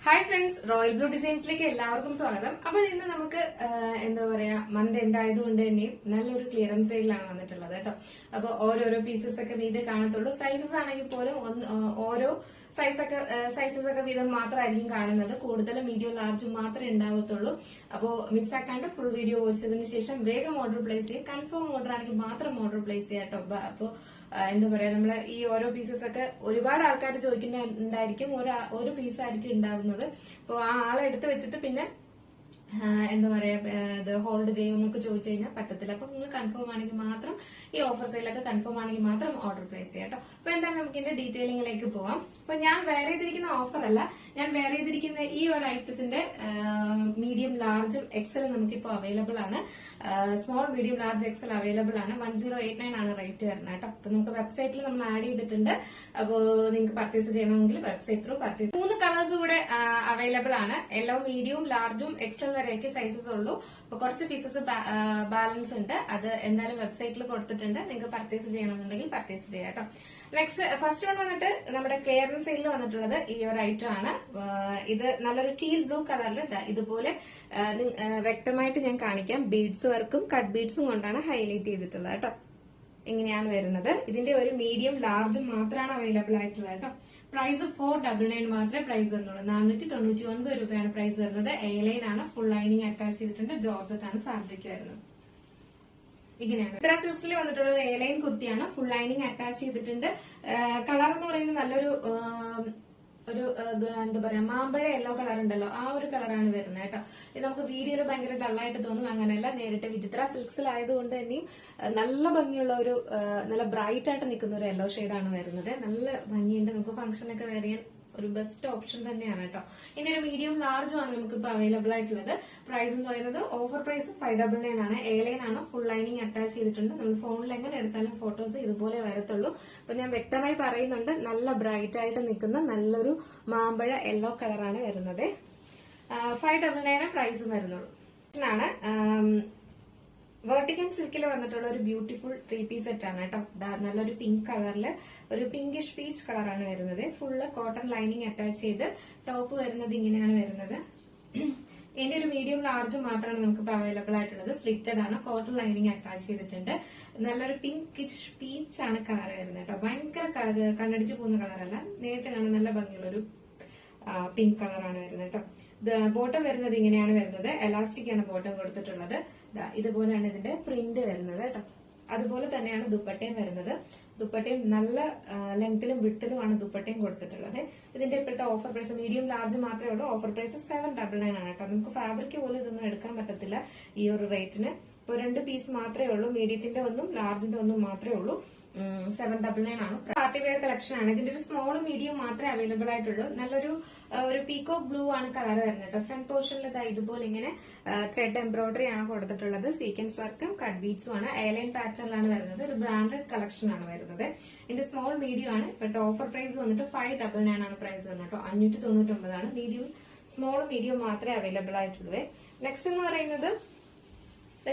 Hi friends, royal blue ഡിസൈൻസിലേക്ക് എല്ലാവർക്കും സ്വാഗതം. അപ്പൊ ഇന്ന് നമുക്ക് എന്താ പറയാ മന്ത് എൻഡ് ആയതുകൊണ്ട് തന്നെയും നല്ലൊരു ക്ലിയറൻസ് സെയിലാണ് വന്നിട്ടുള്ളത് കേട്ടോ. അപ്പൊ ഓരോരോ പീസസ് ഒക്കെ വീതം കാണത്തുള്ളൂ. സൈസസ് ആണെങ്കിൽ പോലും ഓരോ സൈസസ് ഒക്കെ വീതം മാത്രമായിരിക്കും കാണുന്നത്. കൂടുതലും മീഡിയം ലാർജും മാത്രമേ ഉണ്ടാവത്തുള്ളൂ. അപ്പോൾ മിസ്സാക്കാണ്ട് ഫുൾ വീഡിയോ വായിച്ചതിന് ശേഷം വേഗം ഓർഡർ പ്ലേസ് ചെയ്യും. കൺഫേം ഓർഡർ ആണെങ്കിൽ മാത്രം ഓർഡർ പ്ലേസ് ചെയ്യാം കേട്ടോ. അപ്പോൾ എന്താ പറയാ നമ്മള് ഈ ഓരോ പീസസ് ഒക്കെ ഒരുപാട് ആൾക്കാർ ചോദിക്കുന്നുണ്ടായിരിക്കും. ഒരു പീസ് ആയിരിക്കും ഉണ്ടാവുന്നത്. അപ്പോൾ ആ ആളെ എടുത്ത് വെച്ചിട്ട് പിന്നെ എന്താ പറയാ ഇത് ഹോൾഡ് ചെയ്യുമെന്നൊക്കെ ചോദിച്ചു കഴിഞ്ഞാൽ പറ്റത്തില്ല. അപ്പൊ നിങ്ങൾ കൺഫേം ആണെങ്കിൽ മാത്രം ഈ ഓഫർ സെയിലൊക്കെ കൺഫേം ആണെങ്കിൽ മാത്രം ഓർഡർ പ്ലേസ് ചെയ്യാം കേട്ടോ. അപ്പൊ എന്തായാലും നമുക്ക് ഇതിന്റെ ഡീറ്റെയിലിംഗിലേക്ക് പോവാം. അപ്പൊ ഞാൻ വേറെ ചെയ്തിരിക്കുന്ന ഓഫർ അല്ല, ഞാൻ വേറെ ചെയ്തിരിക്കുന്ന ഈ ഒരു ഐറ്റത്തിന്റെ മീഡിയം ലാർജും എക്സലും നമുക്കിപ്പോൾ അവൈലബിൾ ആണ്. Small medium large XL available ആണ്. 1089 ആണ് റേറ്റ് വരുന്നത് കേട്ടോ. അപ്പൊ നമുക്ക് വെബ്സൈറ്റിൽ നമ്മൾ ആഡ് ചെയ്തിട്ടുണ്ട്. അപ്പോൾ നിങ്ങൾക്ക് പർച്ചേസ് ചെയ്യണമെങ്കിൽ വെബ്സൈറ്റ് ത്രൂ പർച്ചേസ്. 3 കളേഴ്സ് കൂടെ അവൈലബിൾ ആണ്. യെല്ലോ, മീഡിയം, ലാർജും എക്സൽ വരെയൊക്കെ സൈസസ് ഉള്ളൂ. അപ്പൊ കുറച്ച് പീസസ് ബാലൻസ് ഉണ്ട്. അത് എന്തായാലും വെബ്സൈറ്റിൽ കൊടുത്തിട്ടുണ്ട്. നിങ്ങൾക്ക് പർച്ചേസ് ചെയ്യണമെന്നുണ്ടെങ്കിൽ പർച്ചേസ് ചെയ്യാം കേട്ടോ. നെക്സ്റ്റ് ഫസ്റ്റ് വൺ വന്നിട്ട് നമ്മുടെ ക്ലിയറൻസ് സെയിലിൽ വന്നിട്ടുള്ളത് ഈ ഒരു ഐറ്റം ആണ്. ഇത് നല്ലൊരു ടീൽ ബ്ലൂ കളറിൽ ഇതുപോലെ വ്യക്തമായിട്ട് ഞാൻ കാണിക്കാം. ബീഡ്സ് വർക്കും കട്ട് ബീഡ്സും കൊണ്ടാണ് ഹൈലൈറ്റ് ചെയ്തിട്ടുള്ളത് കേട്ടോ. ഇങ്ങനെയാണ് വരുന്നത്. ഇതിന്റെ ഒരു മീഡിയം ലാർജും മാത്രമാണ് അവൈലബിൾ ആയിട്ടുള്ളത് കേട്ടോ. പ്രൈസ് 499 മാത്രമേ പ്രൈസ് വരുന്നുള്ളൂ. 499 രൂപയാണ് പ്രൈസ് വരുന്നത്. എ ലൈൻ ആണ്, ഫുൾ ലൈനിങ് അറ്റാച്ച് ചെയ്തിട്ടുണ്ട്. ജോർജറ്റ് ആണ് ഫാബ്രിക് വരുന്നത്. ഇങ്ങനെയാണ് ഇത്ര സിൽക്സിൽ വന്നിട്ടുള്ള ഒരു എ ലൈൻ കുർത്തിയാണ്. ഫുൾ ലൈനിങ് അറ്റാച്ച് ചെയ്തിട്ടുണ്ട്. കളർ എന്ന് പറയുന്നത് നല്ലൊരു എന്താ പറയാ മാമ്പഴ യെല്ലോ കളർ ഉണ്ടല്ലോ, ആ ഒരു കളറാണ് വരുന്നത് കേട്ടോ. ഇത് നമുക്ക് വീഡിയോയിൽ ഭയങ്കര ഡള്ളായിട്ട് തോന്നും. അങ്ങനെയല്ല, നേരിട്ട് വിചിത്ര സിൽക്സിലായതുകൊണ്ട് തന്നെയും നല്ല ഭംഗിയുള്ള ഒരു നല്ല ബ്രൈറ്റ് ആയിട്ട് നിൽക്കുന്ന ഒരു യെല്ലോ ഷെയ്ഡാണ് വരുന്നത്. നല്ല ഭംഗിയുണ്ട്. നമുക്ക് ഫംഗ്ഷനൊക്കെ വെയർ ചെയ്യാൻ ഒരു ബെസ്റ്റ് ഓപ്ഷൻ തന്നെയാണ് കേട്ടോ. ഇനി ഒരു മീഡിയം ലാർജും ആണ് നമുക്ക് ഇപ്പൊ അവൈലബിൾ ആയിട്ടുള്ളത്. പ്രൈസ് എന്ന് പറയുന്നത് ഓഫർ പ്രൈസ് 599 ആണ്. എ ലൈൻ ആണ്, ഫുൾ ലൈനിങ് അറ്റാച്ച് ചെയ്തിട്ടുണ്ട്. നമ്മൾ ഫോണിൽ എങ്ങനെ എടുത്താലും ഫോട്ടോസ് ഇതുപോലെ വരത്തുള്ളൂ. അപ്പൊ ഞാൻ വ്യക്തമായി പറയുന്നുണ്ട്, നല്ല ബ്രൈറ്റ് ആയിട്ട് നിൽക്കുന്ന നല്ലൊരു മാമ്പഴ യെല്ലോ കളറാണ് വരുന്നത്. 599 പ്രൈസും വരുന്നുള്ളൂ. ആണ് വെർട്ടിക്കൻ സിൽക്കിൽ വന്നിട്ടുള്ള ഒരു ബ്യൂട്ടിഫുൾ 3 പീസ് സെറ്റ് ആണ് കേട്ടോ. നല്ലൊരു പിങ്ക് കളറില് ഒരു പിങ്കിഷ് പീച്ച് കളറാണ് വരുന്നത്. ഫുള്ള് കോട്ടൺ ലൈനിങ് അറ്റാച്ച് ചെയ്ത് ടോപ്പ് വരുന്നത് ഇങ്ങനെയാണ് വരുന്നത്. ഇതിന്റെ ഒരു മീഡിയം ലാർജ് മാത്രമാണ് നമുക്ക് ഇപ്പൊ അവൈലബിൾ ആയിട്ടുള്ളത്. സ്ലിറ്റഡ് ആണ്, കോട്ടൺ ലൈനിങ് അറ്റാച്ച് ചെയ്തിട്ടുണ്ട്. നല്ലൊരു പിങ്കിഷ് പീച്ച് ആണ് കളർ വരുന്നത് കേട്ടോ. ഭയങ്കര കണ്ണടിച്ച് പോകുന്ന കളറല്ല, നേരിട്ട് കാണാൻ നല്ല ഭംഗിയുള്ള ഒരു പിങ്ക് കളറാണ് വരുന്നത് കേട്ടോ. ബോട്ടം വരുന്നത് ഇങ്ങനെയാണ് വരുന്നത്. എലാസ്റ്റിക് ആണ് ബോട്ടം കൊടുത്തിട്ടുള്ളത്. ഇതുപോലെയാണ് ഇതിന്റെ പ്രിന്റ് വരുന്നത് കേട്ടോ. അതുപോലെ തന്നെയാണ് ദുപ്പട്ടയും വരുന്നത്. ദുപ്പട്ടയും നല്ല ലെങ്ത്തിലും വിട്ടിലുമാണ് ദുപ്പട്ടയും കൊടുത്തിട്ടുള്ളത്. ഇതിന്റെ ഇപ്പോഴത്തെ ഓഫർ പ്രൈസ് മീഡിയം ലാർജ് മാത്രമേ ഉള്ളൂ. ഓഫർ പ്രൈസ് 799 ആണ് കേട്ടോ. നമുക്ക് ഫാബ്രിക് പോലും ഇതൊന്നും എടുക്കാൻ പറ്റത്തില്ല ഈ ഒരു റേറ്റിന്. ഇപ്പൊ 2 പീസ് മാത്രമേ ഉള്ളൂ. മീഡിയത്തിന്റെ ഒന്നും ലാർജിന്റെ ഒന്നും മാത്രമേ ഉള്ളൂ. 799 ആണ്. പാർട്ടി വെയർ കളക്ഷൻ ആണ്. ഇതിന്റെ ഒരു സ്മോളും മീഡിയം മാത്രമേ അവൈലബിൾ ആയിട്ടുള്ളൂ. നല്ലൊരു പീകോക്ക് ബ്ലൂ ആണ് കളർ വരുന്നത് കേട്ടോ. ഫ്രണ്ട് പോർഷനിൽ ഇതുപോലെ ഇങ്ങനെ ത്രെഡ് എംബ്രോയിഡറി ആണ് കൊടുത്തിട്ടുള്ളത്. സീക്വൻസ് വർക്കും കട്ട് ബീഡ്സും ആണ്. എയർലൈൻ പാറ്റേണിലാണ് വരുന്നത്. ഒരു ബ്രാൻഡഡ് കളക്ഷൻ ആണ് വരുന്നത്. ഇതിന്റെ സ്മോൾ മീഡിയം ആണ്. ഇപ്പോഴത്തെ ഓഫർ പ്രൈസ് വന്നിട്ട് 599 ആണ് പ്രൈസ് വരുന്നത് കേട്ടോ. 599 ആണ്. മീഡിയം സ്മോൾ മീഡിയം മാത്രമേ അവൈലബിൾ ആയിട്ടുള്ളൂ. നെക്സ്റ്റ് എന്ന് പറയുന്നത്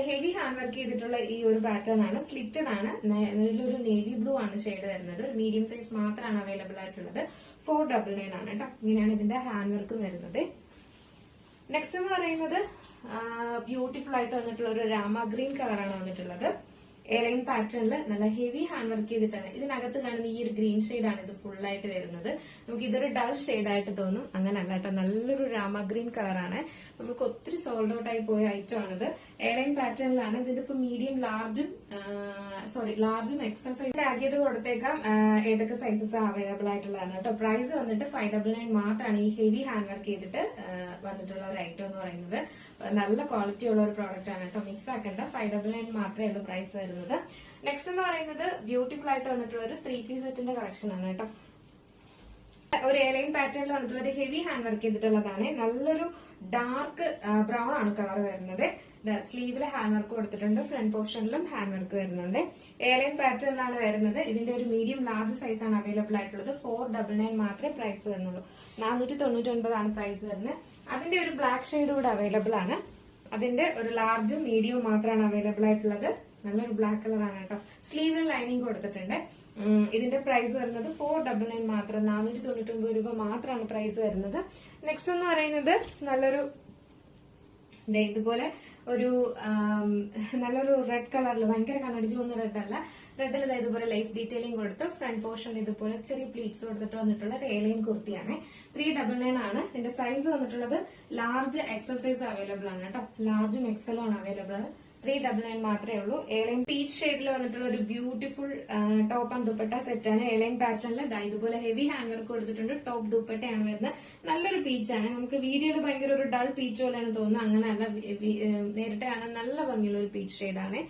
ഹെവി ഹാൻഡ് വർക്ക് ചെയ്തിട്ടുള്ള ഈ ഒരു പാറ്റേൺ ആണ്. സ്ലിറ്റഡ് ആണ്. ഒരു നേവി ബ്ലൂ ആണ് ഷെയ്ഡ് വരുന്നത്. ഒരു മീഡിയം സൈസ് മാത്രമാണ് അവൈലബിൾ ആയിട്ടുള്ളത്. 499 ആണ് കേട്ടോ. ഇങ്ങനെയാണ് ഇതിന്റെ ഹാൻഡ് വർക്കും വരുന്നത്. നെക്സ്റ്റ് എന്ന് പറയുന്നത് ബ്യൂട്ടിഫുൾ ആയിട്ട് വന്നിട്ടുള്ള ഒരു രാമ ഗ്രീൻ കളറാണ് വന്നിട്ടുള്ളത്. എലൈൻ പാറ്റേണിൽ നല്ല ഹെവി ഹാൻഡ് വർക്ക് ചെയ്തിട്ടാണ്. ഇതിനകത്ത് കാണുന്ന ഈ ഒരു ഗ്രീൻ ഷെയ്ഡാണ് ഇത് ഫുൾ ആയിട്ട് വരുന്നത്. നമുക്ക് ഇതൊരു ഡൾ ഷെയ്ഡ് ആയിട്ട് തോന്നും. അങ്ങനെ അല്ല കേട്ടോ. നല്ലൊരു രാമ ഗ്രീൻ കളറാണ്. നമുക്ക് ഒത്തിരി സോൾഡ് ഔട്ട് ആയി പോയ ഐറ്റം ആണിത്. എയർലൈൻ പാറ്റേണിലാണ്. ഇതിന്റെ ഇപ്പൊ മീഡിയം ലാർജും എക്സൽ സൈസ് ടാഗ് ചെയ്ത് കൊടുത്തേക്കാം. ഏതൊക്കെ സൈസസ് അവൈലബിൾ ആയിട്ടുള്ളതാണ് കേട്ടോ. പ്രൈസ് വന്നിട്ട് 599 മാത്രമാണ് ഈ ഹെവി ഹാൻഡ് വർക്ക് ചെയ്തിട്ട് വന്നിട്ടുള്ള ഒരു ഐറ്റം എന്ന് പറയുന്നത്. നല്ല ക്വാളിറ്റി ഉള്ള ഒരു പ്രോഡക്റ്റ് ആണ് കേട്ടോ. മിസ്സാക്കണ്ട. 599 മാത്രമേ ഉള്ളൂ പ്രൈസ് വരുന്നത്. നെക്സ്റ്റ് എന്ന് പറയുന്നത് ബ്യൂട്ടിഫുൾ ആയിട്ട് വന്നിട്ടുള്ള ഒരു 3 പീസ് സെറ്റിന്റെ കളക്ഷൻ ആണ് കേട്ടോ. ഒരു എയർലൈൻ പാറ്റേണിൽ വന്നിട്ടുള്ള ഒരു ഹെവി ഹാൻഡ് വർക്ക് ചെയ്തിട്ടുള്ളതാണ്. നല്ലൊരു ഡാർക്ക് ബ്രൗൺ ആണ് കളർ വരുന്നത്. സ്ലീവില് ഹാൻഡ് വർക്ക് കൊടുത്തിട്ടുണ്ട്. ഫ്രണ്ട് പോർഷനിലും ഹാൻഡ് വർക്ക് വരുന്നുണ്ട്. എയർലൈൻ പാറ്റേണിലാണ് വരുന്നത്. ഇതിന്റെ ഒരു മീഡിയം ലാർജ് സൈസ് ആണ് അവൈലബിൾ ആയിട്ടുള്ളത്. 499 മാത്രമേ പ്രൈസ് വരുന്നുള്ളൂ. 499 ആണ് പ്രൈസ് വരുന്നത്. അതിന്റെ ഒരു ബ്ലാക്ക് ഷെയ്ഡ് കൂടെ അവൈലബിൾ ആണ്. അതിന്റെ ഒരു ലാർജും മീഡിയവും മാത്രമാണ് അവൈലബിൾ ആയിട്ടുള്ളത്. നല്ലൊരു ബ്ലാക്ക് കളറാണ് കേട്ടോ. സ്ലീവിൽ ലൈനിങ് കൊടുത്തിട്ടുണ്ട്. ഇതിന്റെ പ്രൈസ് വരുന്നത് 499 മാത്രം, 499 രൂപ മാത്രമാണ് പ്രൈസ് വരുന്നത്. നെക്സ്റ്റ് എന്ന് പറയുന്നത് നല്ലൊരു ഇതുപോലെ ഒരു നല്ലൊരു റെഡ് കളറിൽ, ഭയങ്കര കണ്ണടിച്ചു പോകുന്ന റെഡ് അല്ല, റെഡിൽ ഇതുപോലെ ലൈസ് ഡീറ്റെയിലിംഗ് കൊടുത്ത് ഫ്രണ്ട് പോർഷൻ ഇതുപോലെ ചെറിയ പ്ലീറ്റ്സ് കൊടുത്തിട്ട് വന്നിട്ടുള്ള ഒരു ഏലിയൻ കുർത്തിയാണ്. 399 ആണ്. ഇതിന്റെ സൈസ് വന്നിട്ടുള്ളത് ലാർജ് എക്സൽ സൈസ് അവൈലബിൾ ആണ് കേട്ടോ. ലാർജും എക്സലും ആണ് അവൈലബിൾ. 399 മാത്രമേ ഉള്ളൂ. ഏലൈൻ പീച്ച് ഷെയ്ഡിൽ വന്നിട്ടുള്ള ഒരു beautiful top and dupatta set ആണ്. ഏലൈൻ പാറ്റേണിൽ ഇതുപോലെ ഹെവി ഹാൻഡ് വർക്ക് കൊടുത്തിട്ടുണ്ട്. ടോപ്പ് ദുപ്പട്ടയാണ് വരുന്നത്. നല്ലൊരു പീച്ചാണ്. നമുക്ക് വീഡിയോയിൽ ഭയങ്കര ഒരു ഡൾ പീച്ച് പോലെയാണ് തോന്നുന്നത്. അങ്ങനെയല്ല, നേരിട്ട് കാണാൻ നല്ല ഭംഗിയുള്ള ഒരു പീച്ച് ഷെയ്ഡാണ്.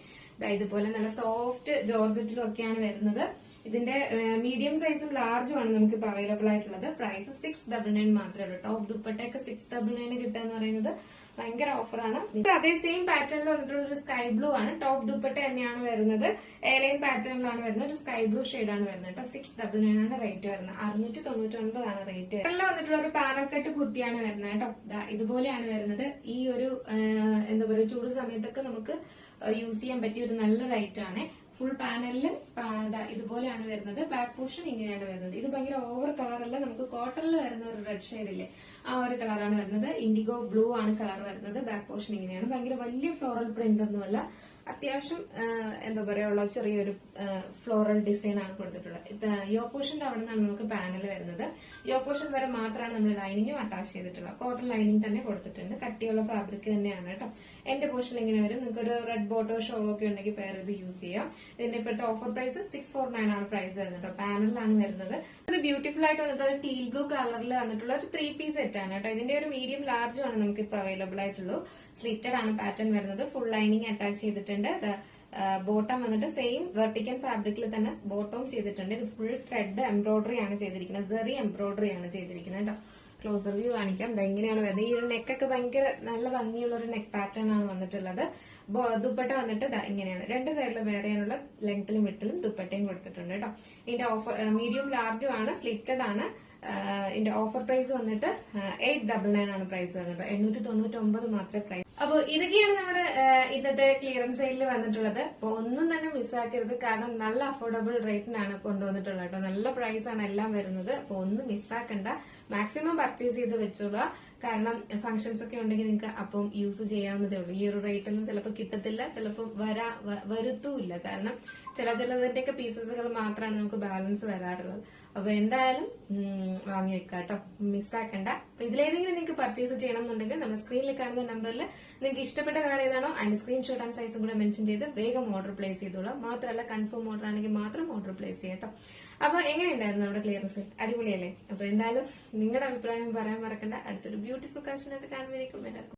ഇതുപോലെ നല്ല സോഫ്റ്റ് ജോർജറ്റിലും ഒക്കെയാണ് വരുന്നത്. ഇതിന്റെ മീഡിയം സൈസും ലാർജും ആണ് നമുക്ക് ഇപ്പൊ അവൈലബിൾ ആയിട്ടുള്ളത്. പ്രൈസ് 699 മാത്രമേ ഉള്ളൂ. ടോപ്പ് ദുപ്പട്ടയൊക്കെ 699 കിട്ടുക എന്ന് പറയുന്നത് ഭയങ്കര ഓഫറാണ്. അതേ സെയിം പാറ്റേണിൽ വന്നിട്ടുള്ള ഒരു സ്കൈ ബ്ലൂ ആണ്. ടോപ്പ് ദുപ്പട്ട തന്നെയാണ് വരുന്നത്. എയർലൈൻ പാറ്റേണിലാണ് വരുന്നത്. ഒരു സ്കൈ ബ്ലൂ ഷെയ്ഡാണ് വരുന്നത് കേട്ടോ. 699 ആണ് റേറ്റ് വരുന്നത്. 699 ആണ് റേറ്റ്. എല്ലാം വന്നിട്ടുള്ള ഒരു പാനൽ കട്ട് കുർത്തിയാണ് വരുന്നത് കേട്ടോ. ഇതുപോലെയാണ് വരുന്നത്. ഈ ഒരു എന്താ പറയുക, ചൂട് സമയത്തൊക്കെ നമുക്ക് യൂസ് ചെയ്യാൻ പറ്റിയ ഒരു നല്ലൊരു ഐറ്റം ആണ്. ഫുൾ പാനലിൽ ഇതുപോലെയാണ് വരുന്നത്. ബാക്ക് പോർഷൻ ഇങ്ങനെയാണ് വരുന്നത്. ഇത് ഭയങ്കര ഓവർ കളറല്ല, നമുക്ക് കോട്ടണിൽ വരുന്ന ഒരു റെഡ് ഷെയ്ഡ് ഇല്ലേ, ആ ഒരു കളറാണ് വരുന്നത്. ഇൻഡിഗോ ബ്ലൂ ആണ് കളർ വരുന്നത്. ബാക്ക് പോർഷൻ ഇങ്ങനെയാണ്. ഭയങ്കര വലിയ ഫ്ലോറൽ പ്രിന്റ് ഒന്നുമല്ല, അത്യാവശ്യം എന്താ പറയുക ചെറിയൊരു ഫ്ലോറൽ ഡിസൈൻ ആണ് കൊടുത്തിട്ടുള്ളത്. യോ പോർഷന്റെ അവിടെ നിന്നാണ് നമുക്ക് പാനൽ വരുന്നത്. യോ പോർഷൻ വരെ മാത്രമാണ് നമ്മൾ ലൈനിങ്ങും അറ്റാച്ച് ചെയ്തിട്ടുള്ളത്. കോട്ടൺ ലൈനിങ് തന്നെ കൊടുത്തിട്ടുണ്ട്. കട്ടിയുള്ള ഫാബ്രിക് തന്നെയാണ് കേട്ടോ. എന്റെ പോർഷൻ ഇങ്ങനെ വരും. നിങ്ങൾക്ക് ഒരു റെഡ് ബോട്ടോ ഷോളോ ഒക്കെ ഉണ്ടെങ്കിൽ പേർ ഇത് യൂസ് ചെയ്യാം. ഇതിന്റെ ഇപ്പോഴത്തെ ഓഫർ പ്രൈസ് 649 ആണ് പ്രൈസ് വരുന്നത് കേട്ടോ. പാനലിലാണ് വരുന്നത്. ഇത് ബ്യൂട്ടിഫുൾ ആയിട്ട് വന്നിട്ടുള്ള ഒരു ടീൽ ബ്ലൂ കളറിൽ വന്നിട്ടുള്ള ഒരു 3 പീസ് സെറ്റ് ആണ് കേട്ടോ. ഇതിന്റെ ഒരു മീഡിയം ലാർജും ആണ് നമുക്ക് ഇപ്പൊ അവൈലബിൾ ആയിട്ടുള്ളൂ. സ്ലിറ്റഡ് ആണ് പാറ്റേൺ വരുന്നത്. ഫുൾ ലൈനിങ് അറ്റാച്ച് ചെയ്തിട്ടുണ്ട്. ബോട്ടം വന്നിട്ട് സെയിം വെർട്ടിക്കൽ ഫാബ്രിക്കിൽ തന്നെ ബോട്ടവും ചെയ്തിട്ടുണ്ട്. ഇത് ഫുൾ ത്രെഡ് എംബ്രോയിഡറി ആണ് ചെയ്തിരിക്കുന്നത്. സെറി എംബ്രോയിഡറി ആണ് ചെയ്തിരിക്കുന്നത് കേട്ടോ. ക്ലോസർ വ്യൂ കാണിക്കാം. ഇതെങ്ങനെയാണ് വരുന്നത്. ഈ ഒരു നെക്കൊക്കെ ഭയങ്കര നല്ല ഭംഗിയുള്ള ഒരു നെക്ക് പാറ്റേൺ ആണ് വന്നിട്ടുള്ളത്. ദുപ്പട്ട വന്നിട്ട് ഇങ്ങനെയാണ്. രണ്ട് സൈഡിൽ വേറെ ചെയ്യാനുള്ള ലെങ്ത്തിലും വിട്ടിലും ദുപ്പട്ടയും കൊടുത്തിട്ടുണ്ട് കേട്ടോ. ഇതിന്റെ ഓഫർ മീഡിയം ലാർജും ആണ്. സ്ലിറ്റഡ് ആണ്. ഇതിന്റെ ഓഫർ പ്രൈസ് വന്നിട്ട് 899 ആണ് പ്രൈസ് വന്നിട്ട്. 899 മാത്രമേ പ്രൈസ്. അപ്പൊ ഇതൊക്കെയാണ് നമ്മുടെ ഇന്നത്തെ ക്ലിയറൻസ് സെയിലിൽ വന്നിട്ടുള്ളത്. അപ്പൊ ഒന്നും തന്നെ മിസ്സാക്കരുത്. കാരണം നല്ല അഫോർഡബിൾ റേറ്റിനാണ് കൊണ്ടുവന്നിട്ടുള്ളത് കേട്ടോ. നല്ല പ്രൈസ് ആണ് എല്ലാം വരുന്നത്. അപ്പൊ ഒന്നും മിസ്സാക്കണ്ട. മാക്സിമം പർച്ചേസ് ചെയ്ത് വെച്ചോളുക. കാരണം ഫംഗ്ഷൻസ് ഒക്കെ ഉണ്ടെങ്കിൽ നിങ്ങൾക്ക് അപ്പം യൂസ് ചെയ്യാവുന്നതേ ഉള്ളൂ. ഈ ഒരു റേറ്റ് ഒന്നും ചിലപ്പോൾ കിട്ടത്തില്ല, ചിലപ്പോൾ വരുത്തുമില്ല. കാരണം ചിലതിന്റെയൊക്കെ പീസസുകൾ മാത്രമാണ് നമുക്ക് ബാലൻസ് വരാറുള്ളത്. അപ്പൊ എന്തായാലും വാങ്ങി വെക്കാം കേട്ടോ. മിസ്സാക്കണ്ട. അപ്പൊ ഇതിലേതെങ്കിലും നിങ്ങൾക്ക് പർച്ചേസ് ചെയ്യണം എന്നുണ്ടെങ്കിൽ നമ്മുടെ സ്ക്രീനിൽ കാണുന്ന നമ്പറിൽ നിങ്ങൾക്ക് ഇഷ്ടപ്പെട്ട കളർ ഏതാണോ അതിന്റെ സ്ക്രീൻഷോട്ട് ആൻഡ് സൈസും കൂടെ മെൻഷൻ ചെയ്ത് വേഗം ഓർഡർ പ്ലേസ് ചെയ്തോളാം. മാത്രമല്ല കൺഫേം ഓർഡർ ആണെങ്കിൽ മാത്രം ഓർഡർ പ്ലേസ് ചെയ്യാം കേട്ടോ. അപ്പൊ എങ്ങനെയുണ്ടായിരുന്നു നമ്മുടെ ക്ലിയറൻസ്? അടിപൊളിയല്ലേ? അപ്പൊ എന്തായാലും നിങ്ങളുടെ അഭിപ്രായം പറയാൻ മറക്കണ്ട. അടുത്തൊരു ബ്യൂട്ടിഫുൾ കളക്ഷൻ ആയിട്ട് കാണുന്നതിനേക്കും എല്ലാവർക്കും